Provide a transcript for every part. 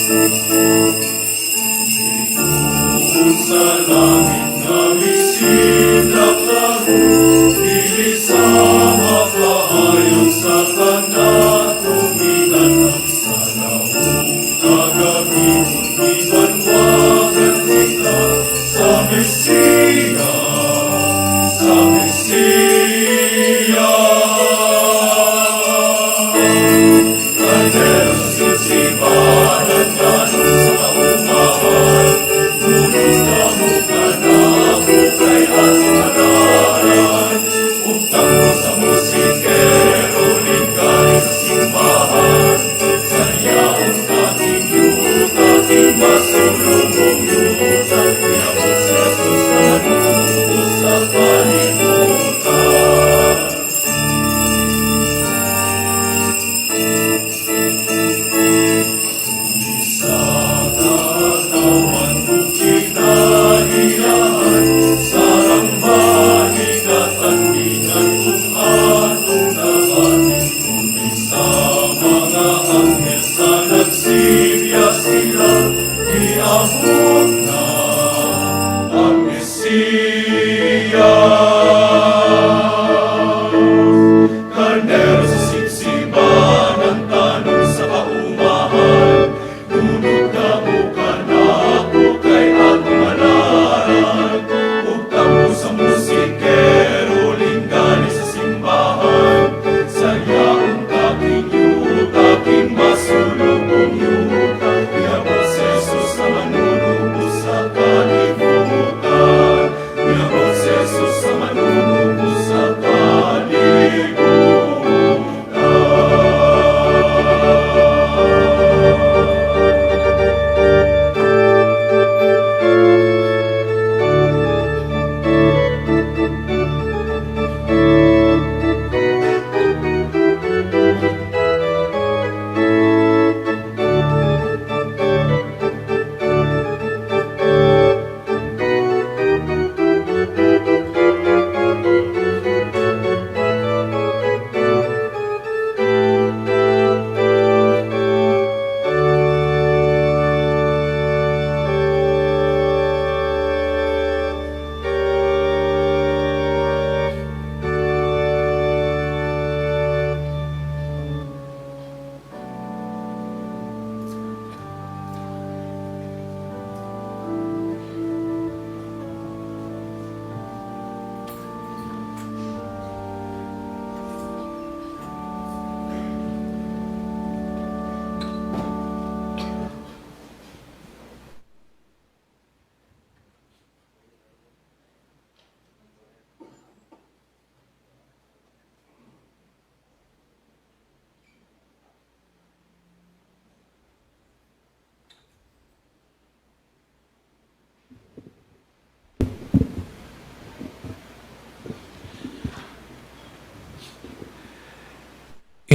Sa langit na misilak laro, bilisang mapahayag sa kanatumigan at sa laong tagabibon, ibanwagan kita sa Mesiya, sa Mesiya. Kandero sa simsiman at tanong sa kaumahan, ngunit namukan ako kay ating hanaran. Ugtang mo sa musikero, linggarin sa simbahan. Sayaon ating yuta, ating masulong yuta. Iabot si Jesus na manunubos sa kalimutan. Sa katawan bukid na hiyahan, sarang maligatan binan kung atong nabating. Kundi sa mga anghel sa nagsilya sila, iabot na ang Mesiya. Karnero sa sipsipan, ang tanong sa kaumahan, nunod na bukan ako kay ating hanaran. Ugtang mo sa musikero, lingganin sa simbahan. Sayaon aking yuta, aking masulubong yuta. Iabot si Jesus na manunubos sa kalimutan. Iabot si Jesus na manunubos sa kalimutan.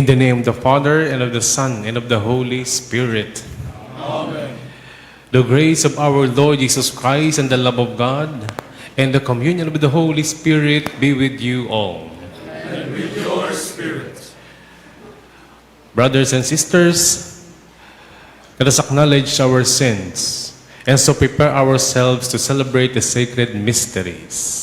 In the name of the Father, and of the Son, and of the Holy Spirit. Amen. The grace of our Lord Jesus Christ, and the love of God, and the communion of the Holy Spirit be with you all. And with your spirit. Brothers and sisters, let us acknowledge our sins, and so prepare ourselves to celebrate the sacred mysteries.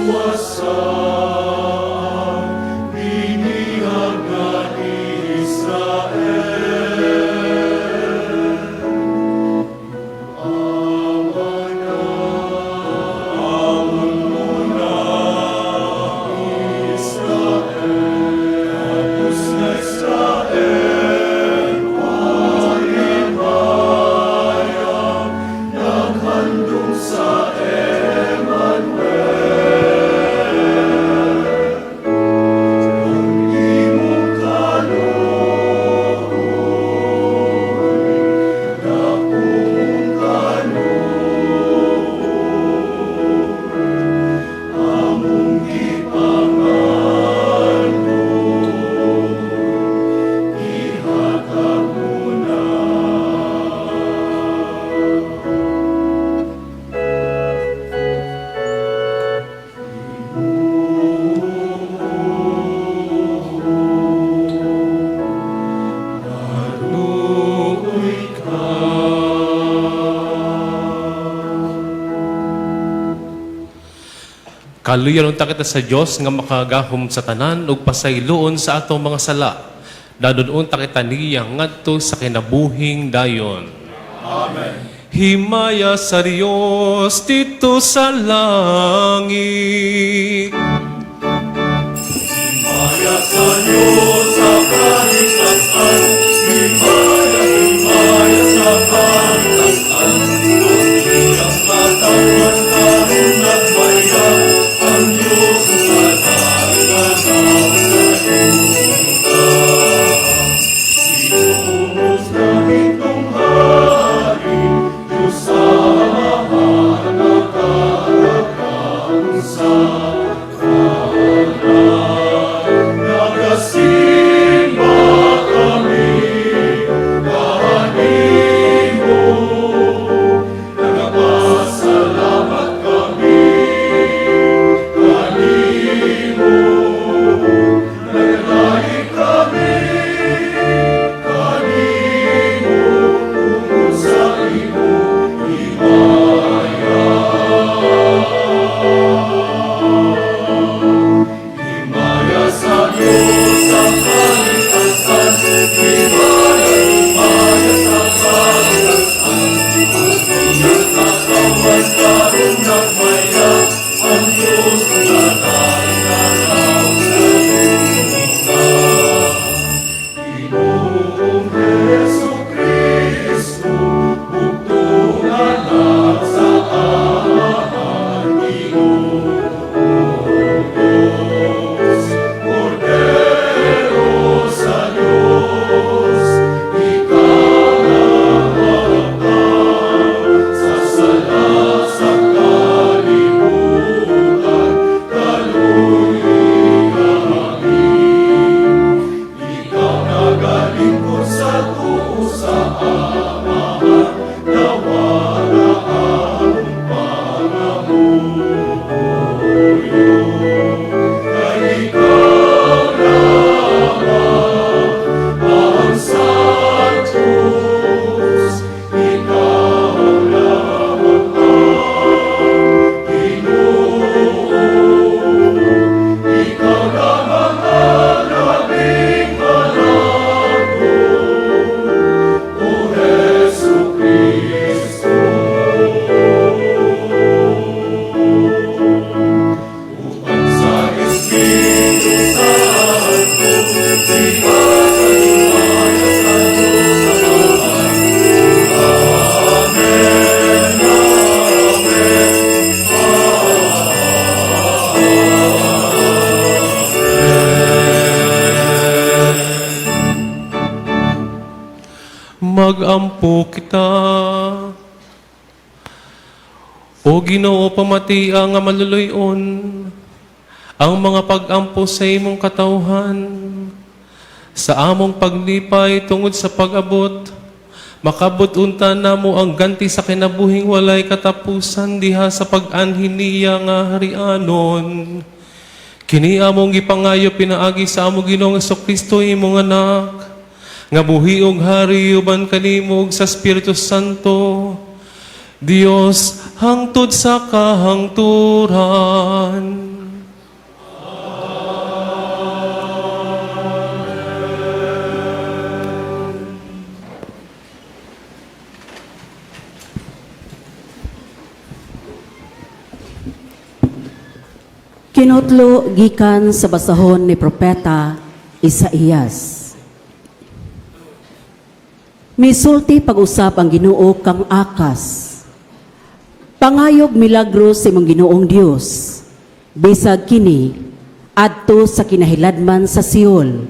Wasa Kaluyan unta kita sa Dios nga makagahom sa tanan ug pasayloon sa atong mga sala. Dadon unta kita niya ngadto sa kinabuhing dayon. Amen. Himaya sa Dios dito sa langit. Himaya sa Diyos sa kaligtasan, himaya sa kaligtasan. Ang iyang katawan karon nagmaya, ang Diyos sa kaligtasan sa yuta. Diyos langit kong hari, Diyos sa amahan nakaragang sa nagasimba kami, kanimo, nagpasalamat kami, kanimo, nagdalaig kami, kanimo, tungkol sa imo, himaya. Himaya sa Diyos sa kaligtasan, himaya sa kaligtasan. Ang iyang katawan karon nagmaya, ang Diyos na nagdalaw sa yuta. Ginoong Jesucristo, bugtong anak sa amahan, Diyos, Cordero sa Diyos, ikaw namatay sa sala sa kalibutan, kaluhian amin. Ikaw nagalingkod sa tuo sa amahan, nawala ang pangamuyo. Kay ikaw lamang ang santos, ikaw lamang ang Ginoo, ikaw lamang ang labing malago, O Jesucristo. Upang sa Espiritu Santo, siya sa himaya sa Diyos Amahan. Amen, amen, Magampo kita. O Ginoo, pamatia nga maluluyon ang mga pag-ampo sa imong katawhan. Sa among paglipay tungod sa pag-abot, makabot unta namo ang ganti sa kinabuhing walay katapusan diha sa pag-anhin niya nga harianon. Kini among gipangayo pinaagi sa among Ginoong Jesucristo imong anak, nga buhi og hari uban kanimog sa Espiritu Santo, Dios hangtod sa kahangturan. Kinutlo gikan sa basahon ni Propeta Isaías. Misulti pag-usap ang Ginoo kang Akas. Pangayog milagro sa imong Ginoong Dios. Bisag kini adto sa kinahiladman sa Siol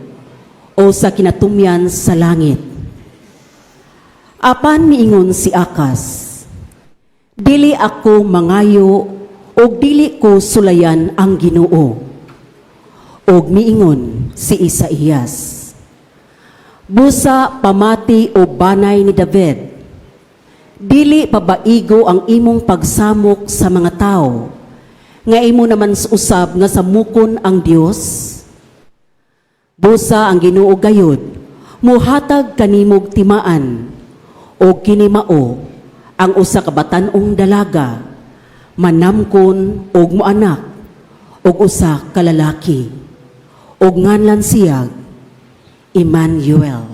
o sa kinatumyan sa langit. Apan miingon si Akas, dili ako mangayo o dili ko sulayan ang Ginoo. Og miingon si Isaías, busa pamati o banay ni David, dili pabaigo ang imong pagsamok sa mga tao, nga imo naman usab nga samukon ang Dios. Busa ang Ginoo gayud, muhatag kanimog timaan, o kinimao ang usa ka batan-ong dalaga, manamkon og moanak, ug usa ka lalaki, ug nganlan siya Emmanuel.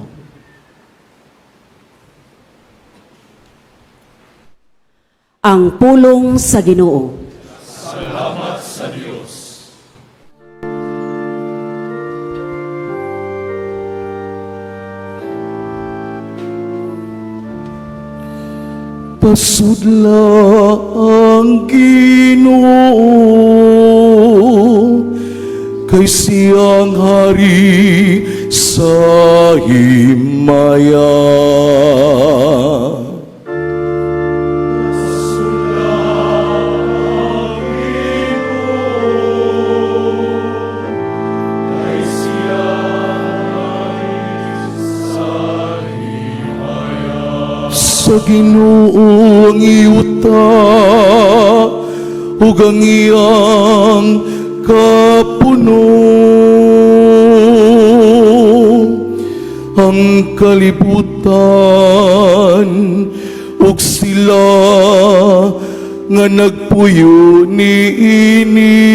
Ang pulong sa Ginoo. Salamat sa Diyos. Pasudla ang Ginoo kay siyang hari sa himaya. Sa Ginoo ang iyuta ug ang iyang kapuno, ang kalibutan ug sila nga nagpuyo niini.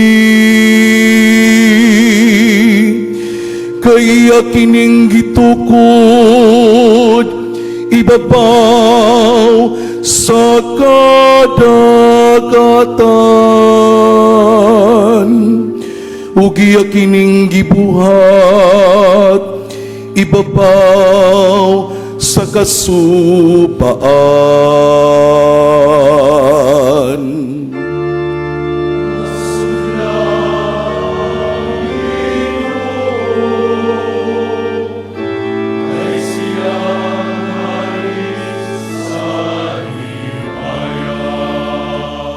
Kaya kining gitukod ibabaw sa kadagatan, ug iya kining gibuhat ibabaw sa kasupaan.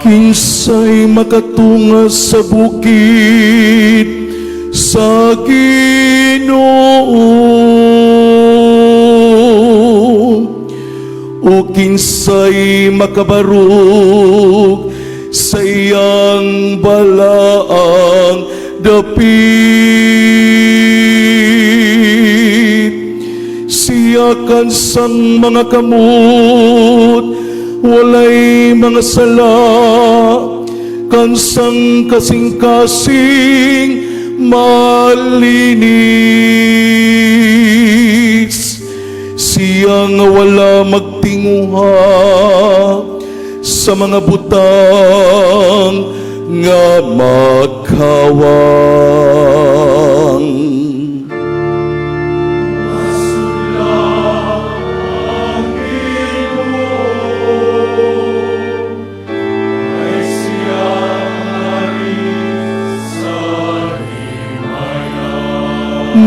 Kinsay makatunga sa bukid sa Ginoo, o kinsay makabarog sa iyang balaang dapit. Siya kansang mga kamot walay mga sala, kansang kasing-kasing malinis. Siya nga wala magtinguha sa mga butang nga maghawang.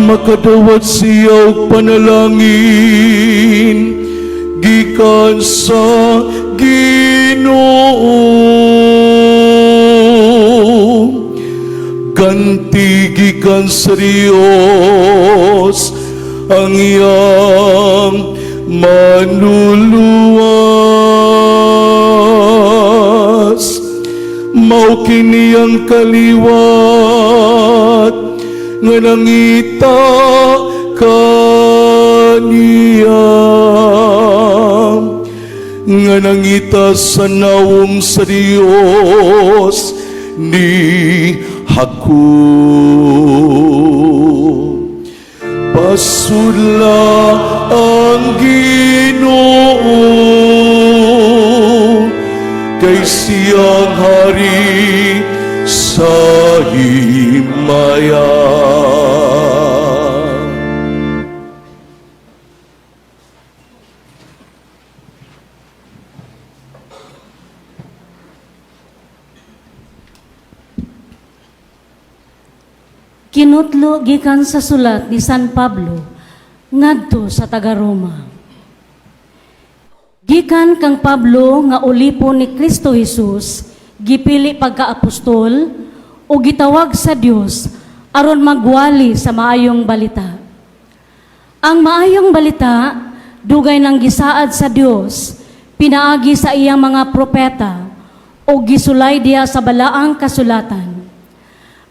Makadawat siya og panalangin gikan sa Ginoo, ganti gikan sa Dios ang iyang manluluwas. Mao kini ang kaliwat nga nangita kaniya, nga nangita sa nawong sa Dios ni Haku. Pasudla ang Ginoo kay siyang hari sa himaya. Kinutlo gikan sa sulat ni San Pablo ngadto sa taga-Roma. Gikan kang Pablo nga ulipon ni Kristo Jesus, gipili pagka-apostol o gitawag sa Dios aron magwali sa maayong balita. Ang maayong balita dugay nang gisaad sa Dios, pinaagi sa iyang mga propeta o gisulay diha sa balaang kasulatan.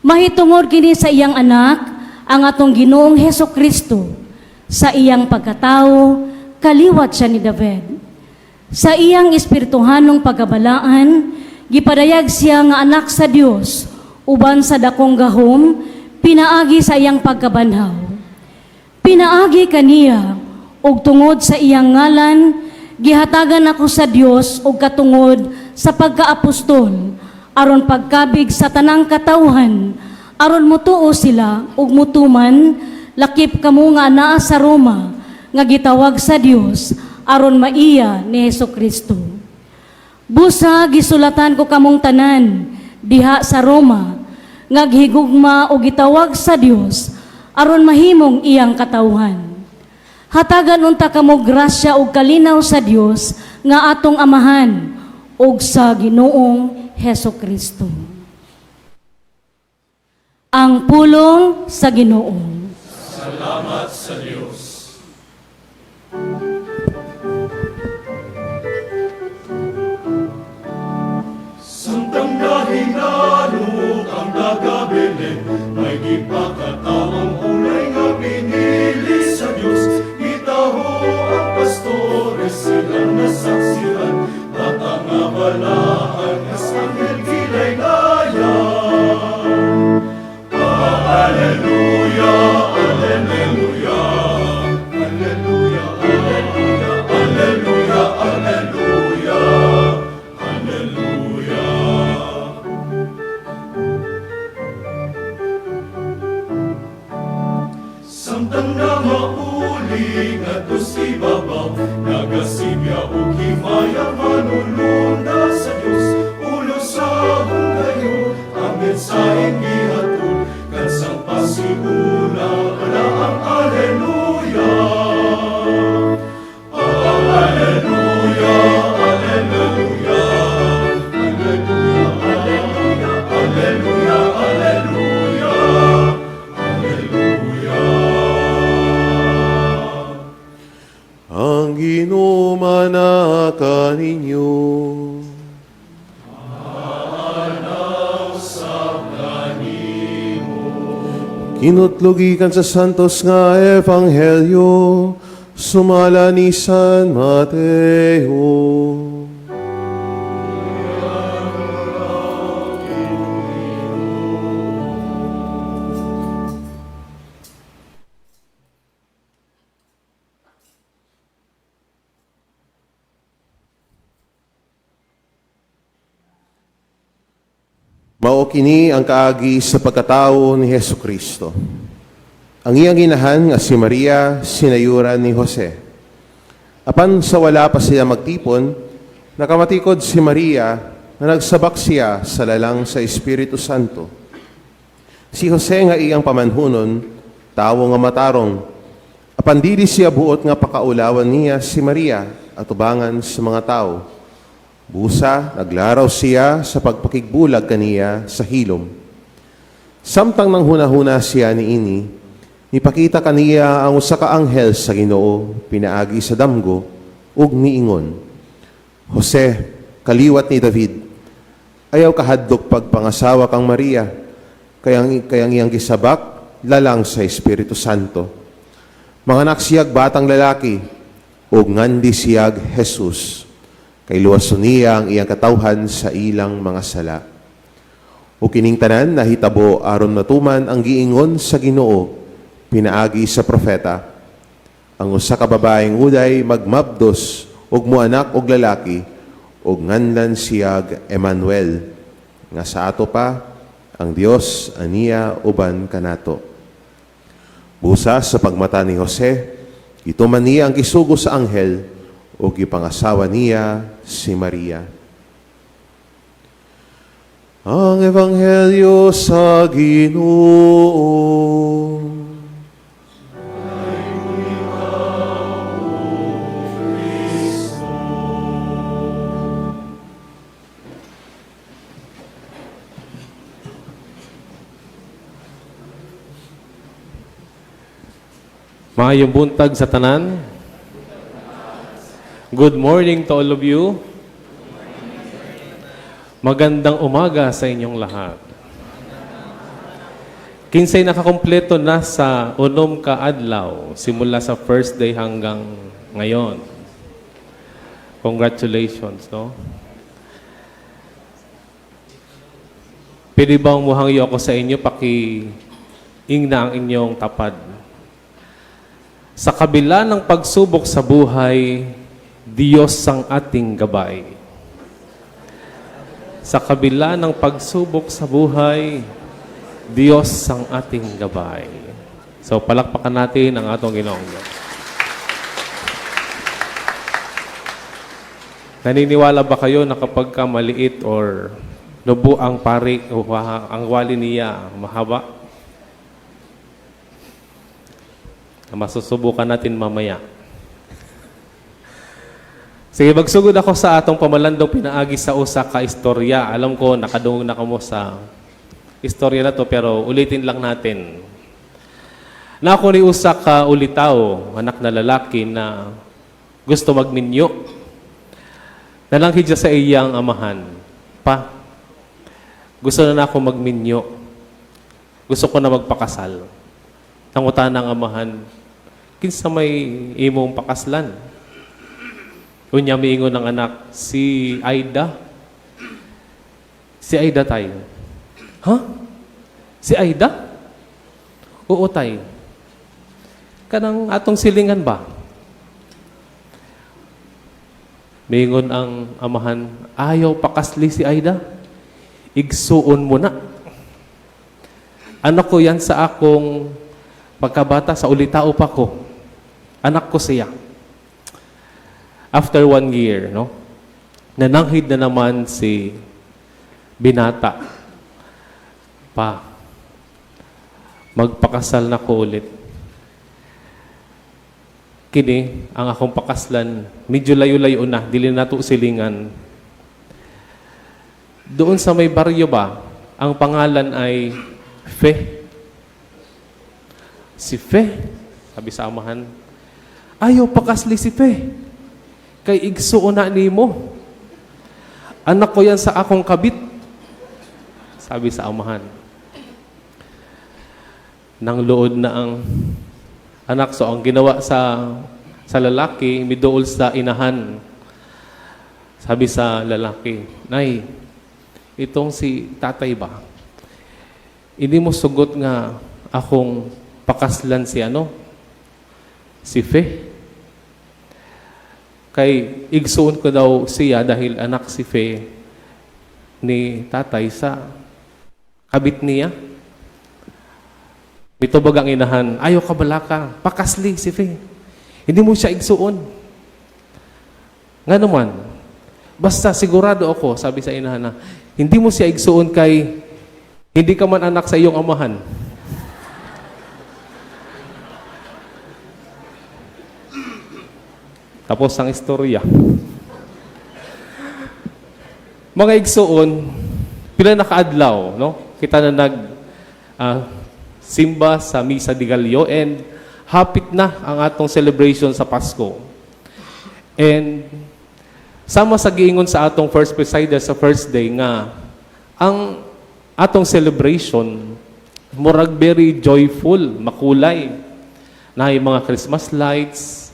Mahitungod kini sa iyang anak, ang atong Ginoong Hesukristo. Sa iyang pagkatao, kaliwat siya ni David. Sa iyang espirituhanong pagkabalaan, gipadayag siya nga anak sa Dios uban sa dakong gahom, pinaagi sa iyang pagkabanhaw. Pinaagi kaniya, ug tungod sa iyang ngalan, gihatagan ako sa Dios ug katungod sa pagkaapostol, aron pagkabig sa tanang katawhan, aron mutuo sila ug mutuman, lakip kamo nga naa sa Roma, nga gitawag sa Dios, aron maiya ni Hesukristo. Busa gisulatan ko kamong tanan diha sa Roma, nga gihigugma o gitawag sa Dios, aron mahimong iyang katawhan. Hatagan unta kamo grasya ug kalinaw sa Dios nga atong amahan ug sa Ginoong Hesukristo. Ang pulong sa Ginoo. Salamat sa Diyos. Samtang nahinanok ang nagabilin, may gipakatawang ulay nga pinili sa Diyos. Itaho ang pastores silang nasaksihan, at ang abalaan as anghel gilaylayan. Alleluia, alleluia, alleluia, alleluia, alleluia, alleluia, alleluia. Samtang na mauli nga to si babaw, nagasibya o himaya manulunda sa Diyos. Ulo sa hungayo, ang mensaheng gihatod, kansang pasiguna na ang alleluia. Alleluia, alleluia, alleluia, alleluia, alleluia, alleluia, alleluia. Ang Ginoo manaka ninyo. Kinutlugikan sa santos nga Ebanghelyo, sumala ni San Mateo. Mao kini ang kaagi sa pagkatao ni Hesukristo. Ang iyang inahan nga si Maria, sinayuran ni Jose. Apan sa wala pa siya magtipon, nakamatikod si Maria na nagsabak siya sa lalang sa Espiritu Santo. Si Jose nga iyang pamanhunon, tawo nga matarong. Apan dili siya buot nga pakaulawan niya si Maria at ubangan sa mga tao. Busa, naglaraw siya sa pagpakigbulag kaniya sa hilom. Samtang nang hunahuna siya ni ini, nipakita kaniya ang usa ka anghel sa Ginoo, pinaagi sa damgo, ug niingon, Jose, kaliwat ni David, ayaw kahadlok pagpangasawa kang Maria, kayang iyang gisabak, lalang sa Espiritu Santo. Manganak siyag batang lalaki, ug ngandi siyag Jesus. Kay luwason niya ang iyang katawhan sa ilang mga sala. O kining tanan nahitabo aron matuman ang giingon sa Ginoo, pinaagi sa propeta. Ang usa ka babaeng uday magmabdos ug muanak og lalaki, ug nganlan siyag Emmanuel. Nga sa ato pa ang Dios aniya uban kanato. Busa sa pagmata ni Jose, ituman niya ang gisugo sa anghel, o gipangasawa niya si Maria. Ang Ebanghelyo sa Ginoo. Maayong buntag sa tanan. Good morning to all of you. Magandang umaga sa inyong lahat. Kinsay nakakompleto na sa unom ka adlaw, simula sa first day hanggang ngayon. Congratulations, no? Pwede bang muhangyo ako sa inyo, paki-ingna ang inyong tapad. Sa kabila ng pagsubok sa buhay, Diyos ang ating gabay. Sa kabila ng pagsubok sa buhay, Diyos ang ating gabay. So, palakpakan natin ang atong Ginoong Diyos. Naniniwala ba kayo na kapag ka maliit or nubo ang pari o ang wali niya mahaba? Masusubukan natin mamaya. Sige, magsugod ako sa atong pamalandong pinaagi sa usa ka istorya. Alam ko, nakadungog na kamo sa istorya na to, pero ulitin lang natin. Na ako ni usa ka ulitaw, anak na lalaki na gusto magninyo. Nalangkid siya sa iyang amahan. Pa, gusto na ako magminyo. Gusto ko na magpakasal. Nangutan ng amahan, kinsa may imong pakaslan. Unya miingon ng anak, si Aida. Si Aida tayo. Ha? Si Aida? Oo tayo. Kanang atong silingan ba? Miingon ang amahan, ayaw pakasli si Aida. Igsuon mo na. Anak ko yan sa akong pagkabata, sa ulitao pa ko. Anak ko siya. After 1 year, no? Nananghid na naman si binata. Pa, magpakasal na ko ulit. Kini, ang akong pakaslan, medyo layo-layo na, dili na to silingan. Doon sa may baryo ba, ang pangalan ay Fe. Si Fe, sabi sa amahan, ayaw pakasli si Fe. Kay igsuon na ni mo. Anak ko yan sa akong kabit. Sabi sa amahan. Nang lood na ang anak, so ang ginawa sa lalaki, midool sa inahan. Sabi sa lalaki, Nay, itong si tatay ba? Hindi mo sugot nga akong pakaslan si ano? Si Fe. Kay igsuon ko daw siya dahil anak si Fe ni tatay sa kabit niya. Mitubag ang inahan, ayaw ka balaka, pakasli si Fe. Hindi mo siya igsuon. Nga naman, basta sigurado ako, sabi sa inahan na, hindi mo siya igsuon kay hindi ka man anak sa iyong amahan. Tapos ang istorya. Mga igsuon, pila nakaadlaw, no? Kita na simba sa Misa de Gallo and hapit na ang atong celebration sa Pasko. And sama sa giingon sa atong first presider sa first day nga ang atong celebration murag very joyful, makulay. Na ay mga Christmas lights,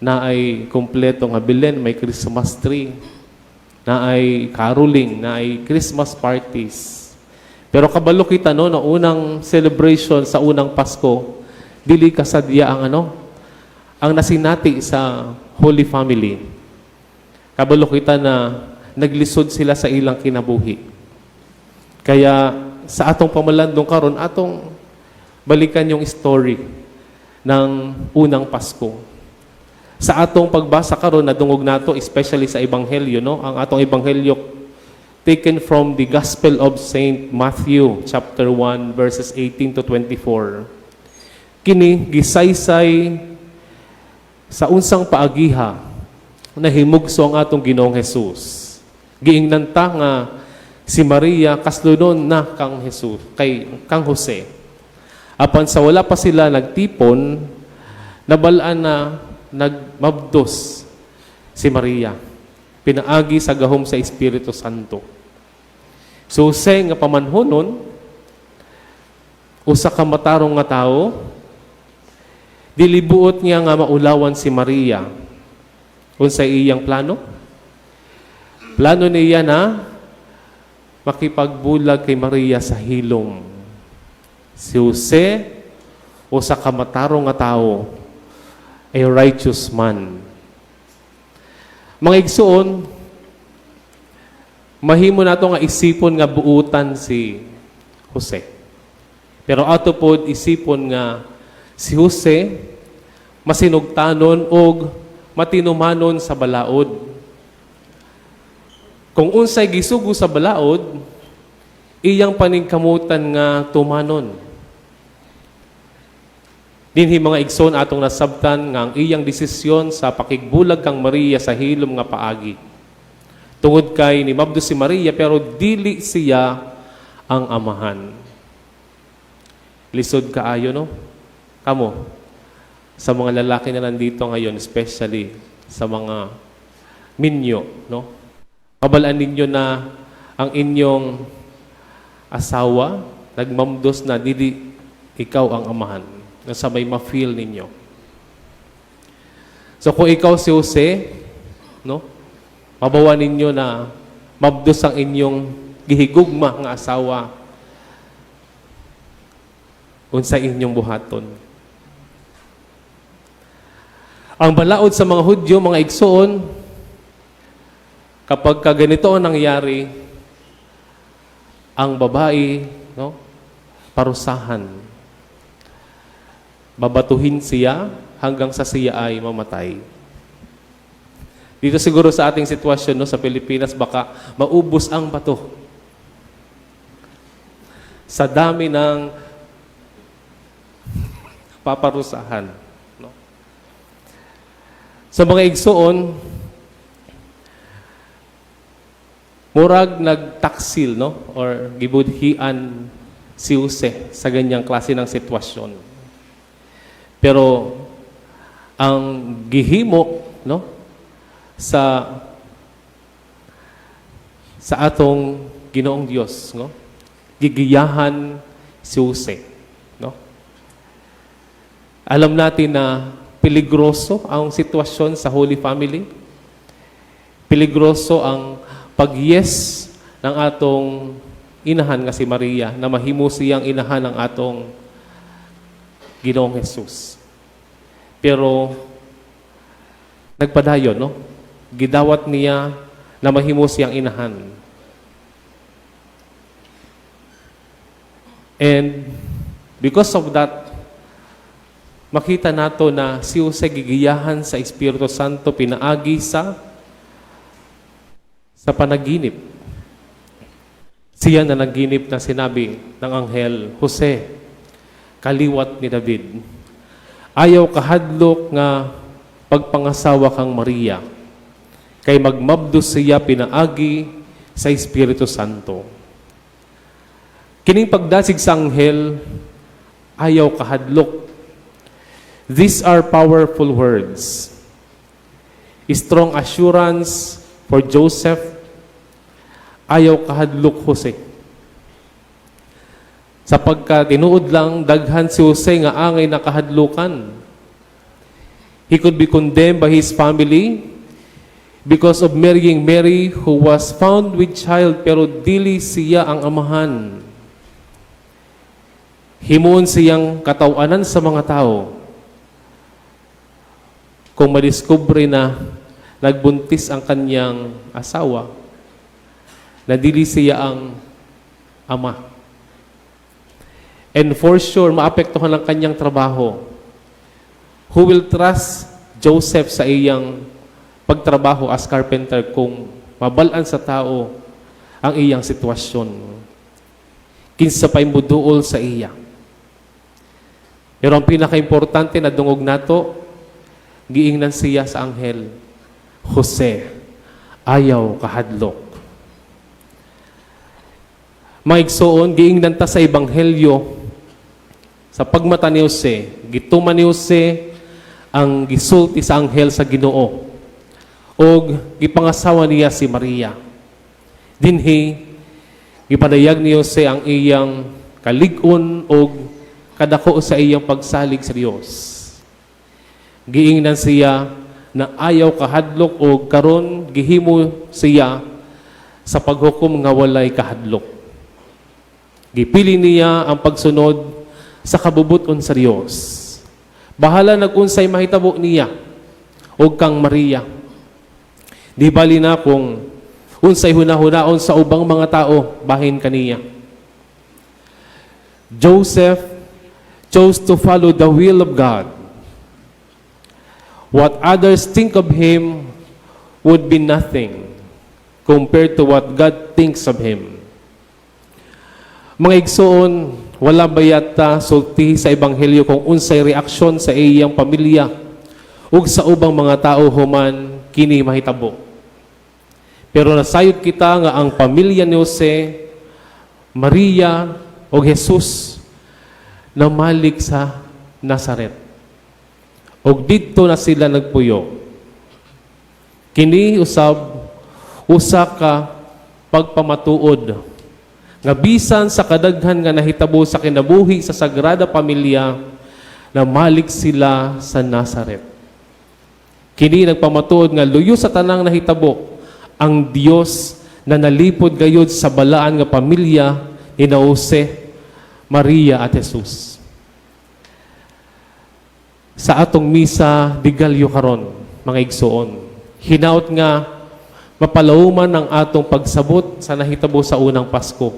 na ay kumpleto nga bilen, may Christmas tree, na ay caroling, na ay Christmas parties. Pero kabalo kita no, na unang celebration sa unang Pasko, dili kasadya ang ang nasinati sa Holy Family. Kabalo kita na naglisod sila sa ilang kinabuhi. Kaya sa atong pamalandong karon, atong balikan yung story ng unang Pasko. Sa atong pagbasa karon nadungog nato, especially sa Ebanghelyo, no? Ang atong Ebanghelyo taken from the Gospel of Saint Matthew, chapter 1, verses 18 to 24. Kini, gisaysay sa unsang paagiha na himugso ang atong Ginoong Jesus. Giingnan ta nga si Maria kaslunon na kang Jesus, kang Jose. Apan sa wala pa sila nagtipon, nabalaan na nagmabdos si Maria. Pinaagi sa gahom sa Espiritu Santo. So, Jose nga pamanhonon, usa ka matarong nga tao, dilibuot niya nga maulawan si Maria. Unsay iyang plano? Plano niya na makipagbulag kay Maria sa hilom. Si Jose o sa kamatarong nga tao a righteous man. Mga igsoon, mahimo nato nga isipon nga buutan si Jose. Pero ato pod isipon nga si Jose masinugtanon og matinumanon sa balaod. Kung unsay gisugo sa balaod, iyang paningkamutan nga tumanon. Dinhi mga igsoon atong nasabtan nga ang iyang desisyon sa pakigbulag kang Maria sa hilom nga paagi. Tungod kay ni mabdo si Maria pero dili siya ang amahan. Lisod kaayo no? Kamo sa mga lalaki na nandito ngayon, especially sa mga minyo, no? Kabalaan ninyo na ang inyong asawa nagmamdos na dili ikaw ang amahan. Nasa may ma-feel ninyo. So kung ikaw si Jose, no? Mabawa ninyo na mabdos ang inyong gihigugma nga asawa unsa inyong buhaton. Ang balaod sa mga Hudyo, mga igsoon, kapag ganito ang nangyari, ang babae, no, parusahan. Babatuhin siya hanggang sa siya ay mamatay. Dito siguro sa ating sitwasyon, no, sa Pilipinas, baka maubos ang bato. Sa dami ng paparusahan. No? Sa mga igsoon, murag nagtaksil, no? Or gibudhian si Jose sa ganyang klase ng sitwasyon. Pero ang gihimo, no, sa atong Ginoong Dios, no? Gigiyahan si Jose, no? Alam natin na peligroso ang sitwasyon sa Holy Family. Peligroso ang pag-yes ng atong inahan nga si Maria na mahimo siyang inahan ng atong Ginoong Jesus. Pero nagpadayon, no? Gidawat niya na mahimo siyang inahan. And because of that, makita nato na si Jose gigiyahan sa Espiritu Santo pinaagi sa panaginip. Siya na naginip na sinabi ng anghel, Jose, kaliwat ni David, ayaw kahadlok nga pagpangasawa kang Maria, kay magmabdo siya pinaagi sa Espiritu Santo. Kining pagdasig sa anghel, ayaw kahadlok. These are powerful words. Strong assurance for Joseph, ayaw kahadlok Jose. Sapagka tinuod lang, daghan si Jose nga angay nakahadlukan. He could be condemned by his family because of marrying Mary who was found with child pero dili siya ang amahan. Himuon siyang katawanan sa mga tao. Kung madiskubre na nagbuntis ang kanyang asawa, na dili siya ang ama. And for sure, maapektuhan ang kanyang trabaho. Who will trust Joseph sa iyang pagtrabaho as carpenter kung mabalaan sa tao ang iyang sitwasyon? Kinsa pa'y muduol sa iya. Pero ang pinaka-importante na dungog nato, giingnan siya sa anghel, Jose, ayaw kahadlok. Mga igsoon, giingnan ta sa Ebanghelyo, sa pagmata ni Jose, gituman ni Jose ang gisulti sa anghel sa Ginoo, o gipangasawa niya si Maria. Dinhi, gipadayag ni Jose ang iyang kalig-on o kadako sa iyang pagsalig sa Dios. Giingnan siya na ayaw kahadlok o karon gihimo siya sa paghukom nga walay kahadlok. Gipili niya ang pagsunod sa kabubuton sa Dios. Bahala nag-unsay mahitabo niya o kang Maria. Di bali na kung unsay hunahunaon sa ubang mga tao, bahin kaniya. Joseph chose to follow the will of God. What others think of him would be nothing compared to what God thinks of him. Mga igsoon, wala bayata sulti sa ebanghelyo kung unsay reaksyon sa iyang pamilya ug sa ubang mga tao human kini mahitabo. Pero nasayod kita nga ang pamilya ni Jose, Maria o Jesus na malik sa Nazaret. Og dito na sila nagpuyo. Kini usab usa ka pagpamatuod nga bisan sa kadaghan nga nahitabo sa kinabuhi sa Sagrada Pamilya na malik sila sa Nazaret. Kini nagpamatuod nga luyo sa tanang nahitabo ang Dios na nalipod gayud sa balaan nga pamilya ni Jose, Maria at Jesus. Sa atong misa digalyo karon, mga igsoon, hinaut nga mapalauman ang atong pagsabot sa nahitabo sa unang Pasko.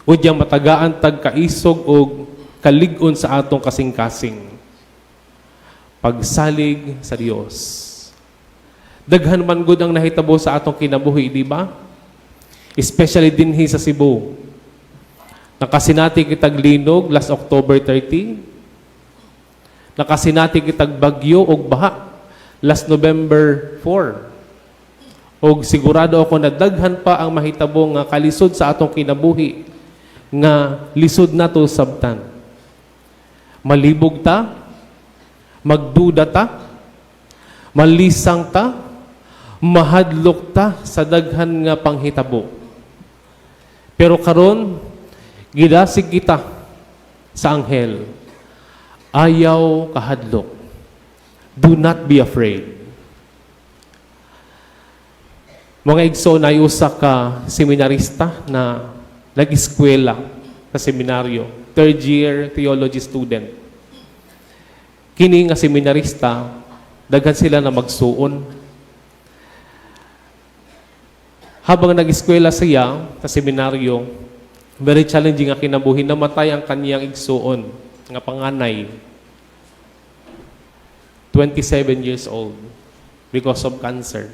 Udyang matagaan tagkaisog o kalig-on sa atong kasing-kasing. Pagsalig sa Dios. Daghan man gud ang nahitabo sa atong kinabuhi, di ba? Especially dinhi sa Cebu. Nakasinati kitag linog last October 30. Nakasinati kitag bagyo og baha last November 4. Og sigurado ako na daghan pa ang mahitabo nga kalisod sa atong kinabuhi nga lisod nato sabtan. Malibog ta, magduda ta, malisang ta, mahadlok ta sa daghan nga panghitabo. Pero karon gidasig kita sa anghel. Ayaw kahadlok. Do not be afraid. Mga igsoon, ay usa ka seminarista na nag-eskwela sa seminaryo, third year theology student. Kini nga seminarista, daghan sila na magsuon. Habang nag-eskwela siya sa seminaryo, very challenging ang kinabuhi, namatay ang kaniyang igsuon nga panganay. 27 years old because of cancer.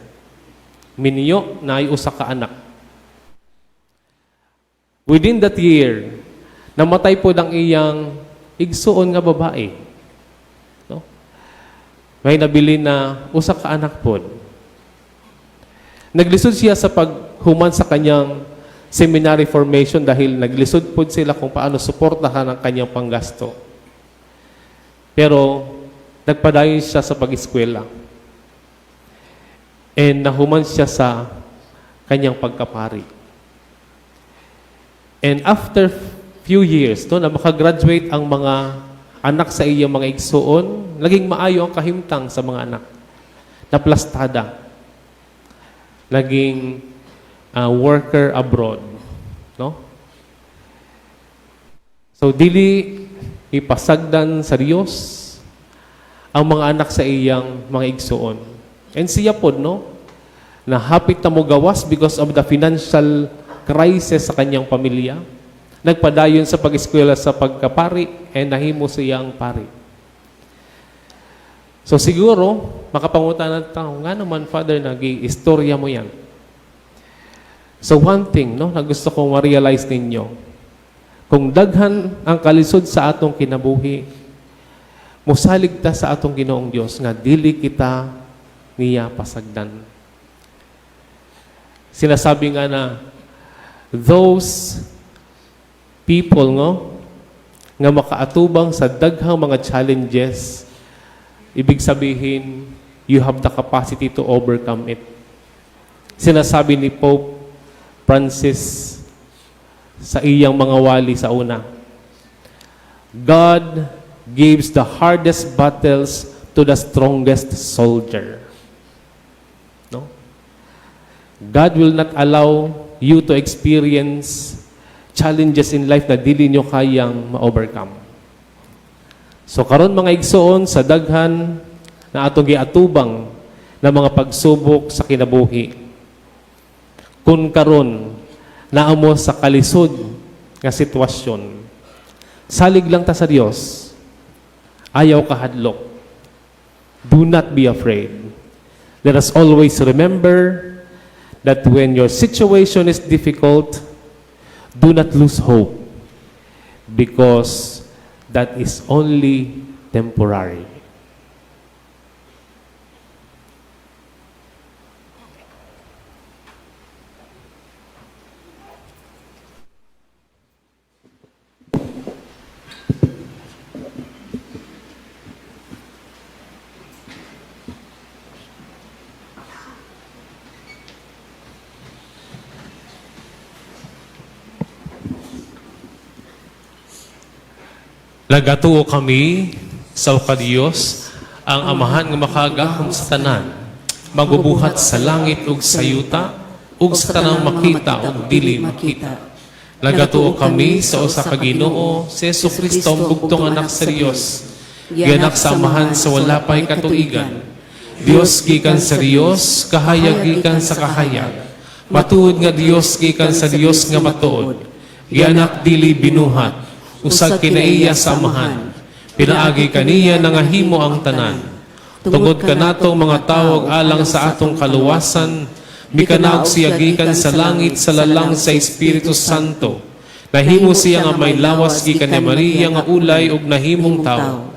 Minyo na ay usa ka anak. Within that year, namatay po ang iyang igsuon nga babae. No? May nabili na usa ka anak po. Naglisod siya sa paghuman sa kanyang seminary formation dahil naglisod po sila kung paano suportahan ang kanyang panggasto. Pero nagpadayon siya sa pag-eskwela. And nahuman siya sa kanyang pagkapari. And after few years, no, na makagraduate ang mga anak sa iyang mga igsuon, naging maayo ang kahimtang sa mga anak. Naplastada. Naging worker abroad. No? So, dili ipasagdan sa Diyos ang mga anak sa iyang mga igsuon. And siya po, no, na hapit na mo gawas because of the financial crisis sa kanyang pamilya. Nagpadayon sa pag-eskwela sa pagkapari and nahimo siyang pari. So siguro, makapangutan ng tao, nga naman, Father, nag-istorya mo yan. So one thing, no, na gusto kong ma-realize ninyo, kung daghan ang kalisod sa atong kinabuhi, musalig ta sa atong Ginoong Dios nga dili kita niya pasagdan. Sinasabi nga na those people nga makaatubang sa daghang mga challenges, ibig sabihin, you have the capacity to overcome it. Sinasabi ni Pope Francis sa iyang mga wali sa una, God gives the hardest battles to the strongest soldier. No? God will not allow you to experience challenges in life na dili nyo kayang ma-overcome. So karon mga igsoon sa daghan na atong giatubang na mga pagsubok sa kinabuhi. Kung karon naamo sa kalisod nga sitwasyon, salig lang ta sa Dios. Ayaw kahadlok. Do not be afraid. Let us always remember that when your situation is difficult, do not lose hope because that is only temporary. Nagatuo kami sa Diyos, ang amahan nga makagahom sa tanan, magbubuhat sa langit ug sa yuta, ug sa tanang makita ug dili makita. Nagatuo kami sa usa ka Ginoo, si Jesucristo ang bugtong anak sa Dios, gianak sa amahan sa wala pay katuigan. Dios gikan sa Dios, kahayag gikan sa kahayag. Matuod nga Dios gikan sa Dios nga matuod. Gianak dili binuhat, usag kinaiya sa amahan, pinaagi kaniya nangahimo ang tanan. Tungod kanatong mga tawag alang sa atong kaluwasan, mikanaog siya gikan sa langit sa lalang sa Espiritu Santo. Nahimo siya nga may lawas gikan ni Maria nga ulay ug nahimong tao.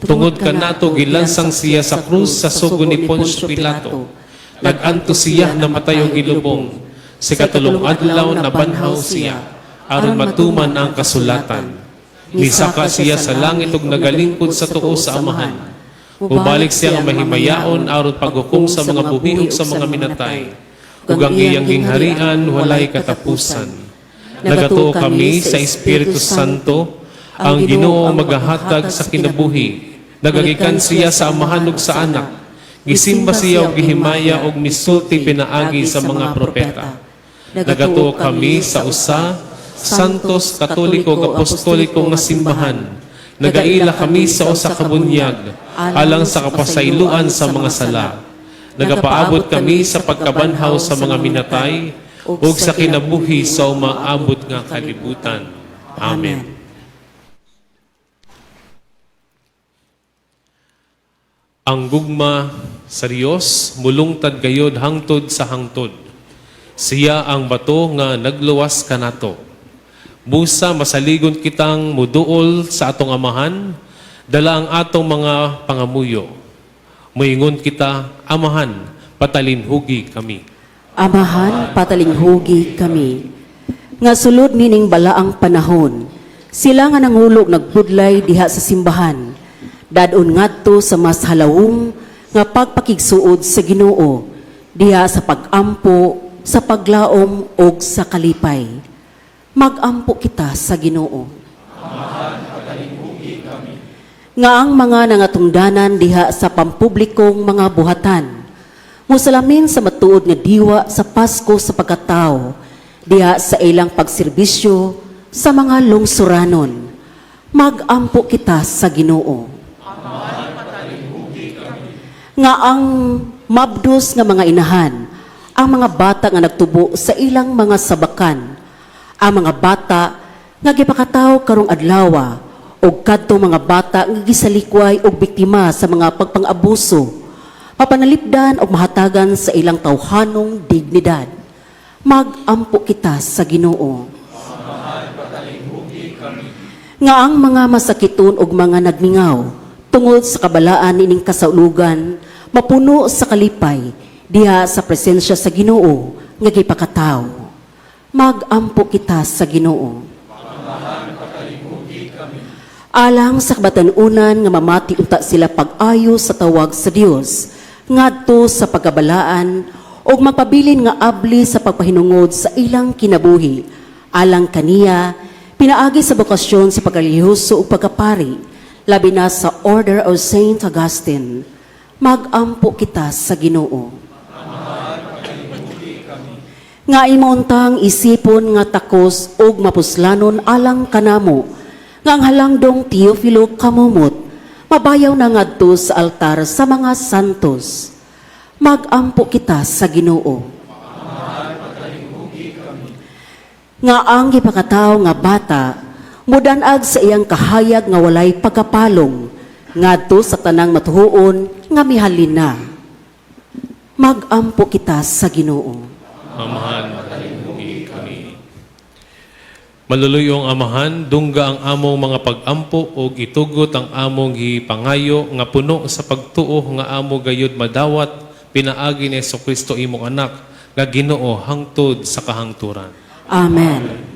Tungod kanato gilansang siya sa krus sa sugo ni Poncio Pilato. Naganto siya na matay og gilubong. Sa katulong adlaw nabanhaw siya, aron matuman ang kasulatan. Nisaka siya sa langit ug nagalingkod sa tuo sa amahan. Ubalik siya nga mahimayaon aron paghukom sa mga buhi ug sa mga minatay. Ug ang iyang gingharian walay katapusan. Nagatuo kami sa Espiritu Santo, ang Ginoo magahatag sa kinabuhi. Nagagikan siya sa amahan ug sa anak. Gisimba siya og gihimaya og misulti pinaagi sa mga propeta. Nagatuo kami sa usa Santos, Katoliko, Apostoliko nga simbahan. Nagaila kami sa usa ka bunyag alang sa kapasayloan sa mga sala. Nagapaabot kami sa pagkabanhaw sa mga minatay ug sa kinabuhi sa umaabot nga kalibutan. Amen. Ang gugma sa Dios mulungtad gayod hangtod sa hangtod. Siya ang bato nga nagluwas kanato. Busa masaligon kitang muduol sa atong amahan, dala ang atong mga pangamuyo. Moingon kita, amahan, patalinhugi kami. Amahan, patalinghugi kami. Nga sulod nining balaang panahon, sila nga nangulog nagbudlay diha sa simbahan, dadon ngadto sa mas halawong nga pagpakigsuod sa Ginoo, diha sa pagampo, sa paglaom ug sa kalipay. Magampo kita sa Ginoo. Amahan, patalinhugi kami. Nga ang mga nangatungdanan diha sa pampublikong mga buhatan, musalamin sa matuod nga diwa sa Pasko sa pagkatao, diha sa ilang pagserbisyo sa mga lungsuranon. Magampo kita sa Ginoo. Amahan, patalinhugi kami. Nga ang mabdos nga mga inahan, ang mga bata nga nagtubo sa ilang mga sabakan, ang mga bata nga gipakataw karong adlaw ug kadto mga bata nga gisalikway og biktima sa mga pagpang-abuso, papanalipdan og mahatagan sa ilang tawhanong dignidad. Magampo kita sa Ginoo. Amahan, patalinhugi kami. Nga ang mga masakiton ug mga nagmingaw tungod sa kabalaan ining kasaulugan mapuno sa kalipay diha sa presensya sa Ginoo nga gipakataw. Magampo kita sa Ginoo. Alang sa kabatanunan nga mamati unta sila pag-ayo sa tawag sa Dios ngadto sa pagkabalaan ug magpabilin nga abli sa pagpahinungod sa ilang kinabuhi. Alang kaniya pinaagi sa bokasyon sa pagkalihuso ug pagkapari labi na sa Order of Saint Augustine. Magampo kita sa Ginoo. Nga imuntang isipon nga takos ug mapuslanon alang kanamo, nga ang halangdong Teofilo kamumot, mabayaw na ngadto sa altar sa mga santos. Magampo kita sa Ginoo. Nga ang gipakataw nga bata, mudanag sa iyang kahayag nga walay pagkapalong, ngadto sa tanang matuhuon nga mihalin na. Magampo kita sa Ginoo. Amahan, matalimugi kami. Maluluyong Amahan, dungga ang among mga pagampo o itugot ang among gipangayo nga puno sa pagtuo nga amo gayud madawat pinaagi ni Jesucristo imong anak nga Ginoo hangtod sa kahangturan. Amen.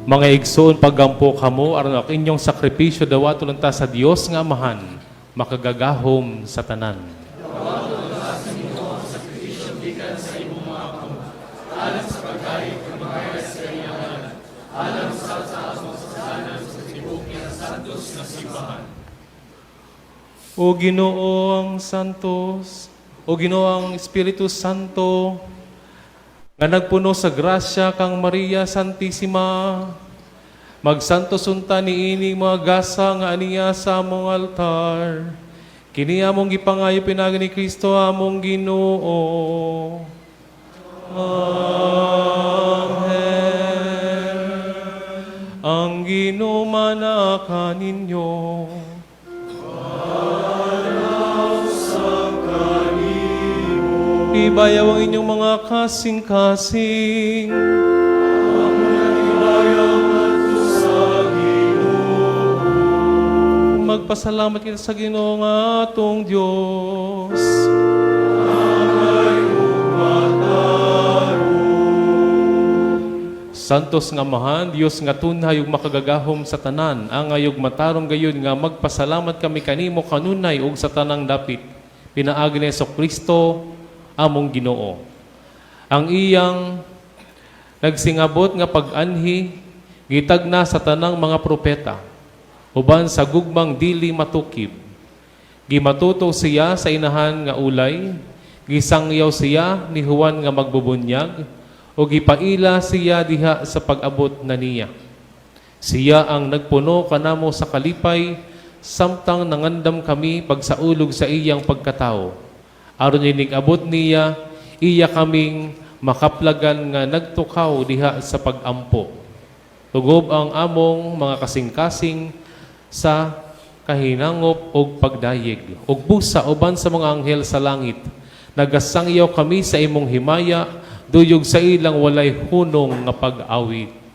Mga igsoon paggampo kamo aron ang inyong sakripisyo dawato lang ta sa Dios nga Amahan makagagahom sa tanan. O Ginoo ang Santos, o Ginoo ang Espiritu Santo, nga nagpuno sa grasya kang Maria Santissima, magsanto sunta ni ini mga gasa nga aniya sa among altar. Kini among gipangayo pinagi ni Kristo among Ginoo. Amen. Ang Ginoo manaka ninyo. Ibayaw ang inyong mga kasing-kasing. Magpasalamat kita sa Ginoo nga atong Diyos. Santos nga Amahan, Diyos nga tunay ug makagagahom sa tanan, ang ayog matarong gayon nga magpasalamat kami kanimo kanunay ug sa tanang dapit. Pinaagi ni Jesucristo among Ginoo. Ang iyang nagsingabot nga pag-anhi gitag na sa tanang mga propeta uban sa gugmang dili matukib. Gimatuto siya sa inahan nga ulay, gisangyaw siya ni Juan nga magbubunyag, o gipaila siya diha sa pag-abot na niya. Siya ang nagpuno kanamo sa kalipay, samtang nangandam kami pagsaulog sa iyang pagkatao. Aron inig-abot niya, iya kaming makaplagan nga nagtukaw diha sa pag-ampo. Tugob ang among mga kasing-kasing sa kahinangop og pagdayeg, og busa uban sa mga anghel sa langit. Nagasangyaw kami sa imong himaya, duyog sa ilang walay hunong nga pag-awit.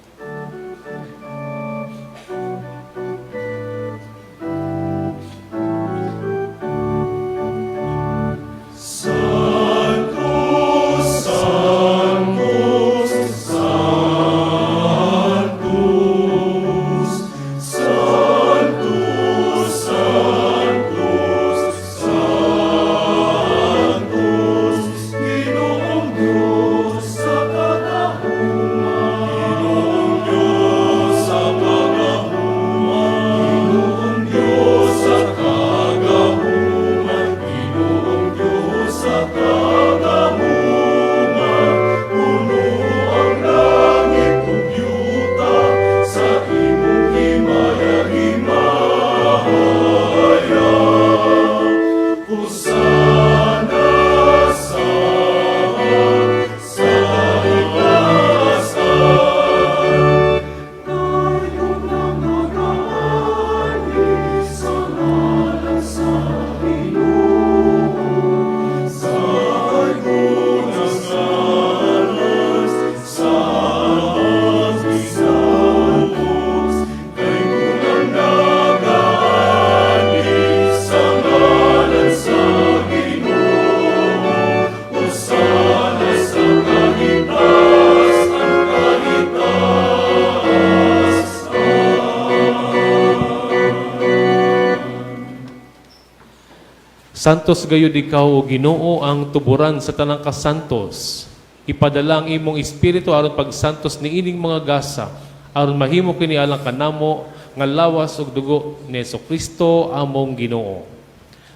Santos gayud ikaw o Ginoo ang tuburan sa tanang kasantos. Ipadala ang imong espiritu aron pagsantos ni ining mga gasa, aron mahimo kini alang kanamo nga lawas ug dugo ni Jesucristo among Ginoo.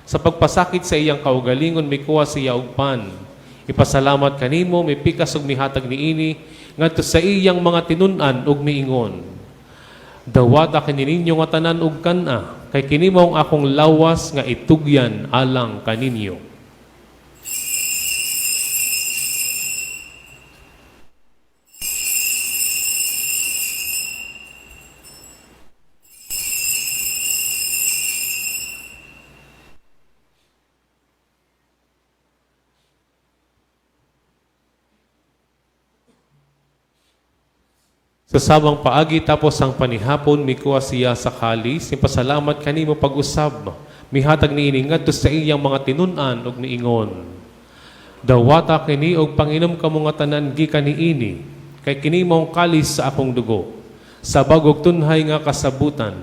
Sa pagpasakit sa iyang kaugalingon mikuha siya og pan. Ipasalamat kanimo mipikas ug mihatag niini ngadto sa iyang mga tinun-an ug miingon. Dawata kanininyo nga tanan ug kana, kay kini mao ang akong lawas nga itugyan alang kaninyo. Sa samang paagi tapos ang panihapon, mikuha siya sa kalis, ipasalamat kanimo pag-usab, mihatag ni iningadto sa iyang mga tinun-an ug miingon. Dawata kini og panginom kamo nga tanan gikan niini, kay kini maong kalis sa akong dugo. Sa bagog tunhay nga kasabutan,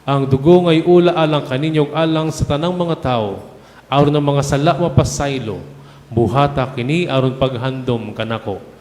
ang dugo ngay ula alang kaninyo ug alang sa tanang mga tao, aron ang mga sala mapasaylo, buhata kini aron paghandom kanako.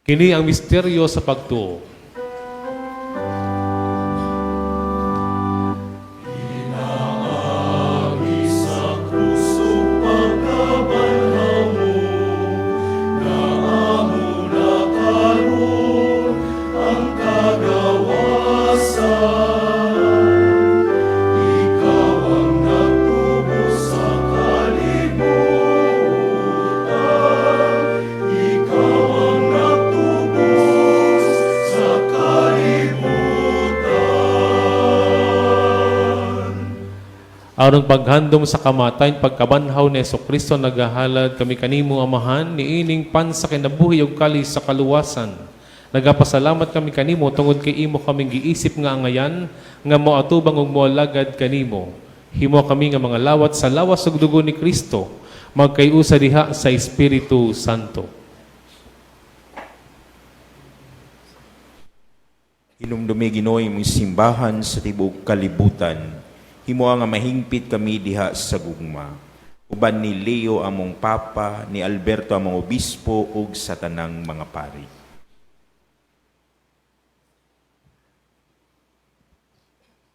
Kini ang misteryo sa pagtuo. Pagkabanhaw mo, na amo na karon. Aron paghandom sa kamatayon pagkabanhaw ni Jesucristo nagahalad kami kanimo amahan niining pan sa kinabuhi ug kalis sa kaluwasan. Nagapasalamat kami kanimo tungod kay imo kaming giisip nga angayan nga moatubang ug moalagad kanimo. Himo kami nga mga lawat sa lawas ug dugo ni Kristo magkayusa diha sa Espiritu Santo. Hinumdumi Ginoo imong simbahan sa tibuok kalibutan. Himo nga mahingpit kami diha sa gugma. Uban ni Leo among papa, ni Alberto among obispo ug sa tanang mga pari.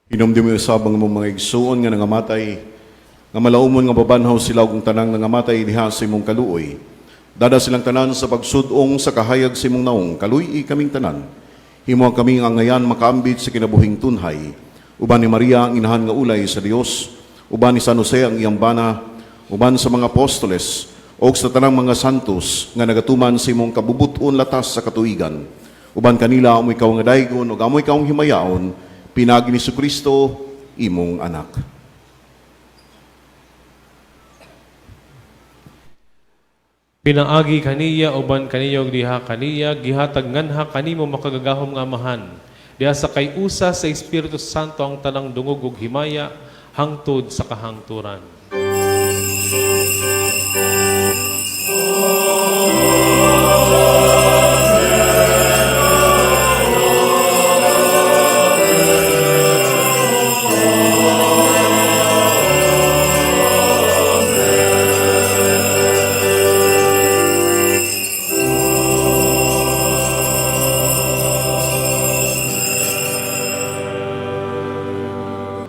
Hinumdumi usab ang imong mga igsuon nga nangamatay, nga malaumon nga babanhaw sila ug tanang nangamatay diha sa imong kaluoy. Dada silang tanan sa pagsudong sa kahayag sa imong naong, kaluy kaming tanan. Himo kami nga ngayan makaambit sa kinabuhing tunhay. Uban ni Maria ang inahan nga ulay sa Dios, uban ni San Jose ang iyang bana, uban sa mga apostoles, o sa tanang mga santos nga nagatuman sa imong kabubuton latas sa katuigan. Uban kanila amoy ikaw nga daygon ug amoy ikaw himayaon, pinagi ni Jesucristo imong anak. Pinaagi kaniya uban kaniya ug diha kaniya gihatag nganha kanimo makagagahom nga amahan. Diha sa kay usa sa Espiritu Santo ang tanang dungog ug himaya hangtod sa kahangturan.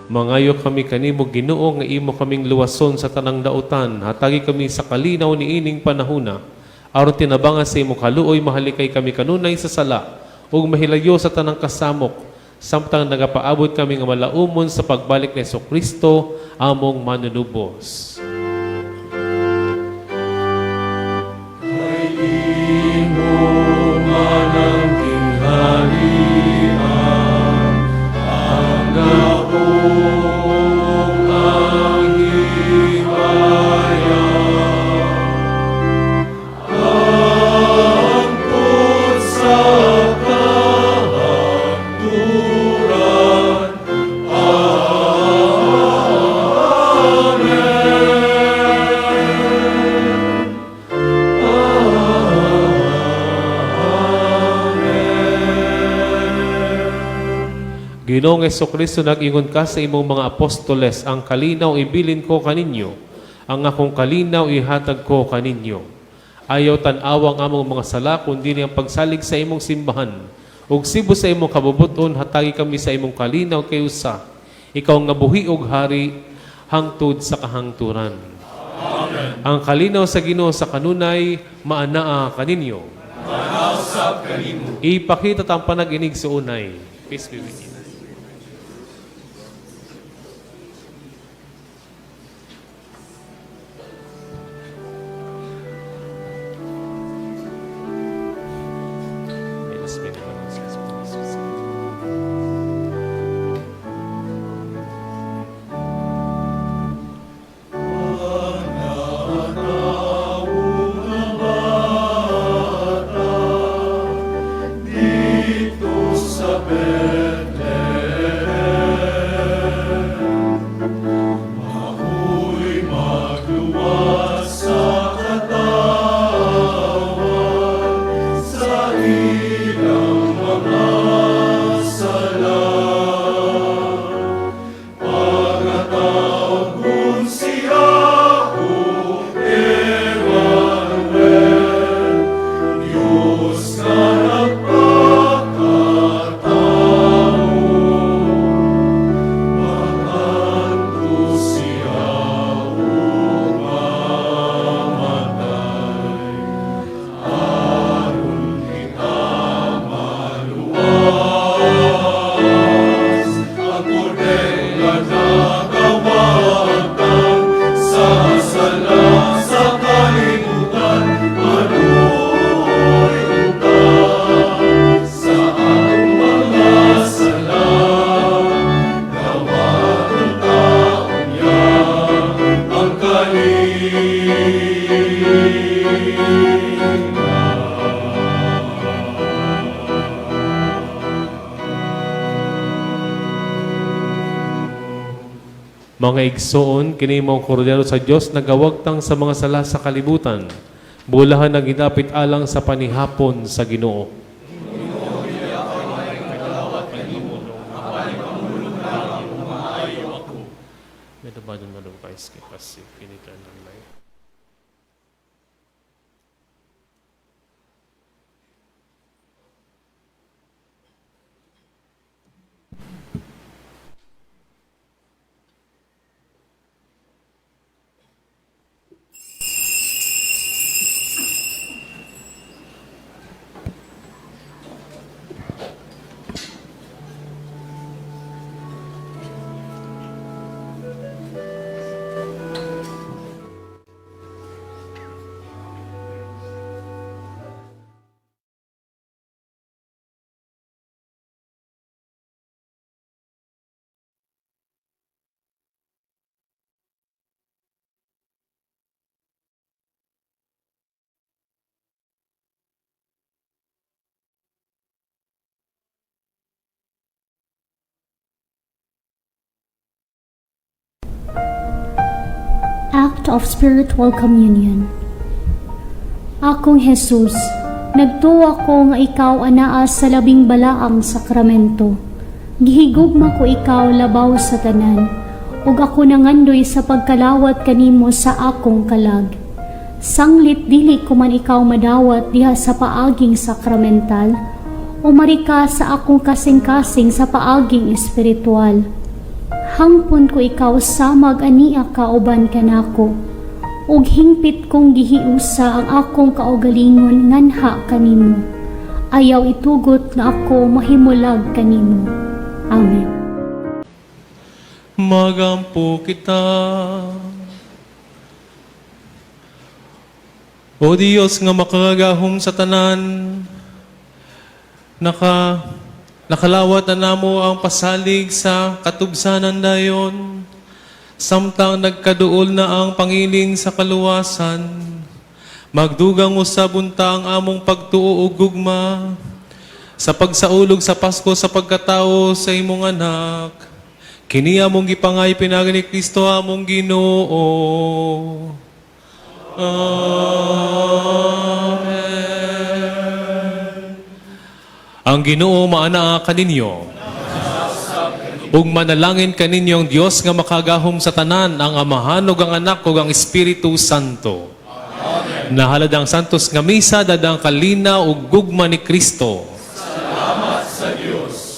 Mangayo kami kanimo Ginoo nga imo kaming luwason sa tanang dautan, hatagi kami sa kalinaw niining panahuna. Aron tinabangan sa imo kaluoy mahalikay kami kanunay sa sala ug mahilayo sa tanang kasamok, samtang nagapaabot kami nga malaumon sa pagbalik ni Jesucristo among manunubos. Ginoong Jesucristo, nag-ingon ka sa imong mga apostoles, ang kalinaw ibilin ko kaninyo, ang akong kalinaw ihatag ko kaninyo. Ayaw tan-awang among mga sala, kundi ang pagsalig sa imong simbahan. Ug sibo sa imong kabubuton, hatagi kami sa imong kalinaw kay usa. Ikaw nga buhi ug hari, hangtod sa kahangturan. Amen. Ang kalinaw sa Ginoo sa kanunay, maanaa kaninyo. Manausap kanimo. Ipakita tang panag-inig sa unay. Peace be with you. Dito sa Bethlehem. Mga igsoon, kini mong kordero sa Diyos, nagawagtang sa mga sala sa kalibutan. Bulahan ang ginapit alang sa panihapon sa Ginoo. Medyo ba dun malungkay skip kasi kinitan ng life. Act of Spiritual Communion. Akong Jesus, nagtuwa ko nga ikaw anaa sa labing balaang sakramento. Gihigugma ko ikaw labaw sa tanan, ug ako nangandoy sa pagkalawat kanimo sa akong kalag. Sanglit dili ko man ikaw madawat diha sa paaging sakramental, o marika sa akong kasing-kasing sa paaging espiritual. Hangpon ko ikaw samag ania kauban kanako, ug hingpit kong gihiusa ang akong kaugalingon nganha kanimo. Ayaw itugot nga ako mahimulag kanimo. Amen. Magampo kita. O Diyos nga makagahom sa tanan, nakalawat na namo ang pasalig sa katubsanan dayon, samtang nagkaduol na ang pangilin sa kaluwasan, magdugang usab unta ang among pagtuo ug gugma, sa pagsaulog sa Pasko sa pagkatao sa imong anak, kini among gipangay pinagi ni Kristo among Ginoo. Amen. Ang Ginoo maanaa kaninyo, ug manalangin kaninyong Dios nga makagahom sa tanan, ang Amahan ug ang Anak ug ang Espiritu Santo. Amen. Nahaladang santos nga misa dadang kalina ug gugma ni Kristo. Salamat sa Diyos.